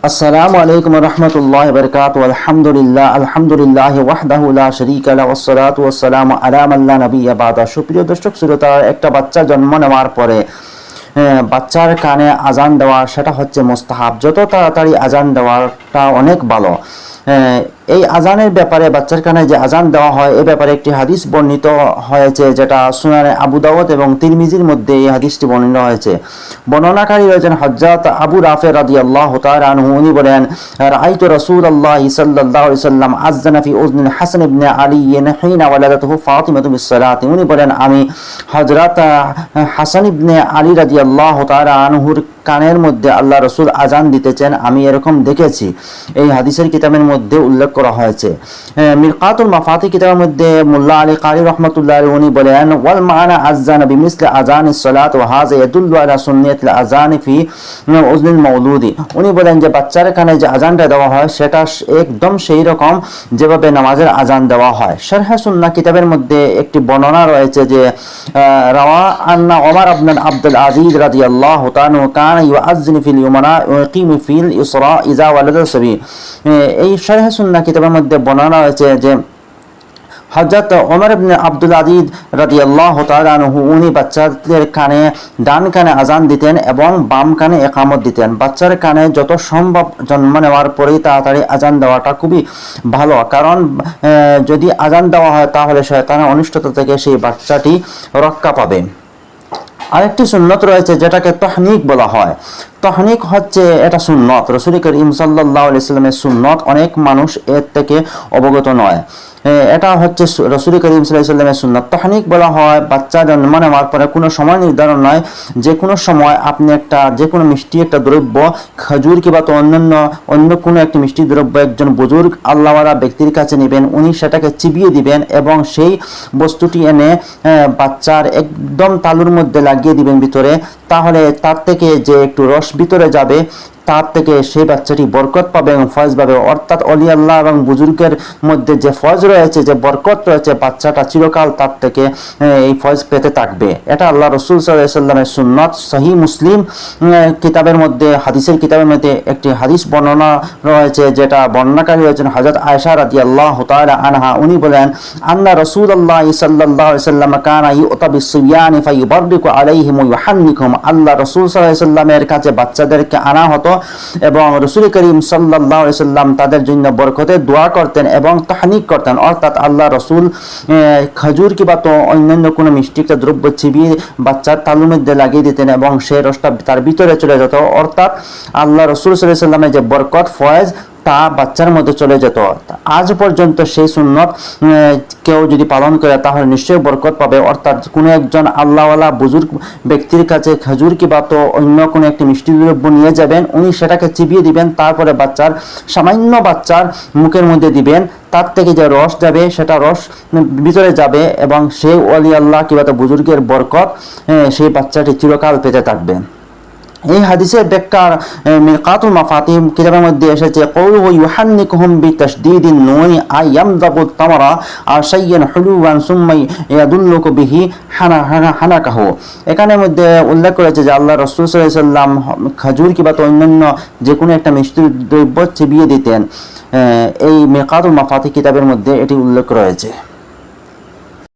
আসসালামু আলাইকুম রহমতুল্লাহ বরকাত আলহামদুলিল্লাহ ওয়াহদাহু লা শারীকা লাহু ওয়াসসালাতু ওয়াসসালামু আলা মান লা নাবিয়্যা বা'দা। সুপ্রিয় দর্শক শ্রোতা, একটা বাচ্চা জন্ম নেওয়ার পরে বাচ্চার কানে আজান দেওয়া সেটা হচ্ছে মুস্তাহাব। যত তাড়াতাড়ি আজান দেওয়াটা অনেক ভালো। এই আজানের ব্যাপারে, বাচ্চার কানে যে আজান দেওয়া হয় এ ব্যাপারে একটি হাদিস বর্ণিত হয়েছে, যেটা সুনানে আবু দাউদ এবং তিরমিজির মধ্যে এই হাদিসটি বর্ণিত হয়েছে। বর্ণনাকারী রয়েছেন হযরত আবু রাফি রাদিয়াল্লাহু তাআলা আনহু। উনি বলেন, রাআইতু রাসূলুল্লাহ সাল্লাল্লাহু আলাইহি ওয়াসাল্লাম আযানা ফি উযনিল হাসান ইবনে আলী হিনা ওয়ালাদাতুহু ফাতিমাতু বিস-সালাতি। উনি বলেন, আমি হযরত হাসান ইবনে আলী রাদিয়াল্লাহু তাআলা আনহুর কানের মধ্যে আল্লাহ রসুল আজান দিতেছেন, আমি এরকম দেখেছি। এই হাদিসের কিতাবের মধ্যে উল্লেখ করা হয়েছে। মিরকাতুল মাফাতি কিতাবের মধ্যে মুল্লা আলী কারি রহমতুল্লাহ আলাইহি উনি বলেন, ওয়াল মানা আযানা বিমিসলি আযানিস সালাত ওয়া হাযা ইয়াদুল্লু আলা সুন্নাতিল আযানি ফি উযনিল মাউলুদি। উনি বলেন যে বাচ্চার কানে যে আজানটা দেওয়া হয় সেটা একদম সেই রকম যেভাবে নামাজের আজান দেওয়া হয়। শারহ সুন্নাহ কিতাবের মধ্যে একটি বর্ণনা রয়েছে যে রাওয়া আন্না ওমর ইবনে আব্দুল আজিজ রাদিয়াল্লাহু তাআলা ইউআযজিনু ফিল ইউমনা ওয়া ইয়াকিমু ফিল ইসরা ইযা ওয়ালাদা সাবী। এই শারহ সুন্নাহ কিতাবের মধ্যে বর্ণনা রয়েছে যে হযরত ওমর ইবনে আব্দুল আজিজ রাদিয়াল্লাহু তাআলা আনহু উনি বাচ্চাদের কানে ডান কানে আজান দিতেন এবং বাম কানে ইকামত দিতেন। বাচ্চার কানে যত সম্ভব জন্ম নেওয়ার পরেই তাড়াতাড়ি আজান দেওয়াটা খুবই ভালো, কারণ যদি আজান দেওয়া হয় তাহলে শয়তানের অনিষ্টতা থেকে সেই বাচ্চাটি রক্ষা পাবে। আরেকটি সুন্নত রয়েছে যেটাকে তাহনিক বলা হয়। তাহনিক হচ্ছে এটা সুন্নত, রাসূল করিম সাল্লাল্লাহু আলাইহি ওয়াসাল্লামের সুন্নত। অনেক মানুষ এর থেকে অবগত নয়। এটা হচ্ছে রাসূল করিম সাল্লাল্লাহু আলাইহি ওয়াসাল্লামের সুন্নত। তাহনিক বলা হয় বাচ্চা জন্ম নেওয়ার পরে কোনো সময় নির্ধারণ নয়, যে কোনো সময় আপনি যে কোনো মিষ্টি একটা দ্রব্য, খেজুর কিংবা তো অন্য কোনো একটি মিষ্টি দ্রব্য একজন বুজুর্গ আল্লাহওয়ালা ব্যক্তির কাছে নেবেন, উনি সেটাকে চিবিয়ে দিবেন এবং সেই বস্তুটি এনে বাচ্চার একদম তালুর মধ্যে লাগিয়ে দিবেন ভিতরে। তাহলে তার থেকে যে একটু রস ভিতরে যাবে, তার থেকে সেই বাচ্চাটি বরকত পাবে এবং ফয়েজ পাবে। অর্থাৎ অলি আল্লাহ এবং বুজুর্গের মধ্যে যে ফয়েজ রয়েছে, যে বরকত রয়েছে, বাচ্চাটা চিরকাল তার থেকে এই ফয়েজ পেতে থাকবে। এটা আল্লাহ রসুল সাল্লাল্লাহু আলাইহি ওয়াসাল্লামের সুন্নত। সহিহ মুসলিম কিতাবের মধ্যে, হাদিসের কিতাবের মধ্যে একটি হাদিস বর্ণনা রয়েছে, যেটা বর্ণনাকারী রয়েছেন হযরত আয়েশা রাদিয়াল্লাহু তাআলা আনহা। উনি বলেন, আন্না রাসূলুল্লাহ সাল্লাল্লাহু আলাইহি ওয়াসাল্লাম কানা ইউতা বিস-সিবিয়ানি ফায়ুবাররিকু আলাইহিম ওয়া ইউহান্নিকুহুম। আল্লাহ রসুল সাল্লাল্লাহু আলাইহি ওয়াসাল্লামের কাছে বাচ্চাদেরকে আনা হতো এবং রাসূল করিম সাল্লাল্লাহু আলাইহি ওয়াসাল্লাম তাদের জন্য বরকতের দোয়া করতেন এবং তাহনিক করতেন। অর্থাৎ আল্লাহ রসুল খেজুর কিংবা তো অন্যান্য কোনো মিষ্টি একটা দ্রব্য চিবিয়ে বাচ্চার তালুর মধ্যে লাগিয়ে দিতেন এবং সেই রসটা তার ভিতরে চলে যেত। অর্থাৎ আল্লাহ রসুল সাল্লাল্লাহু আলাইহি ওয়াসাল্লামের যে বরকত, ফয়েজ, তা বাচ্চার মধ্যে চলে যেত। আজ পর্যন্ত সেই সুন্নত কেউ যদি পালন করে তাহলে নিশ্চয়ই বরকত পাবে। অর্থাৎ কোনো একজন আল্লাহওয়ালা বুজুর্গ ব্যক্তির কাছে খেজুর কিংবা তো অন্য কোনো একটি মিষ্টি দ্রব্য নিয়ে যাবেন, উনি সেটাকে চিবিয়ে দিবেন, তারপরে সামান্য বাচ্চার মুখের মধ্যে দিবেন, তার থেকে যে রস যাবে সেটা রস ভিতরে যাবে এবং সেই ওলি আল্লাহ কিংবা তো বুজুর্গের বরকত সেই বাচ্চাটি চিরকাল পেতে থাকবে। এই হাদিসের ব্যাখ্যা মিরকাতুল মাফাতিহ কিতাবের মধ্যে এসেছে, কওলুহু ইউহান্নিকুহুম বিতাশদীদিন নুন আই ইয়ামযাবুত তামরা আর শাইয়ান হুলুওয়ান সুম্মা ইয়াদুল্লুকু বিহি হানাকাহু। এখানের মধ্যে উল্লেখ করেছে যে আল্লাহ রাসূল সাল্লাল্লাহু আলাইহি ওয়াসাল্লাম খেজুর কিংবা তো অন্যান্য যে কোনো একটা মিষ্টি দ্রব্য চিবিয়ে দিতেন। এই মিরকাতুল মাফাতিহ কিতাবের মধ্যে এটি উল্লেখ রয়েছে।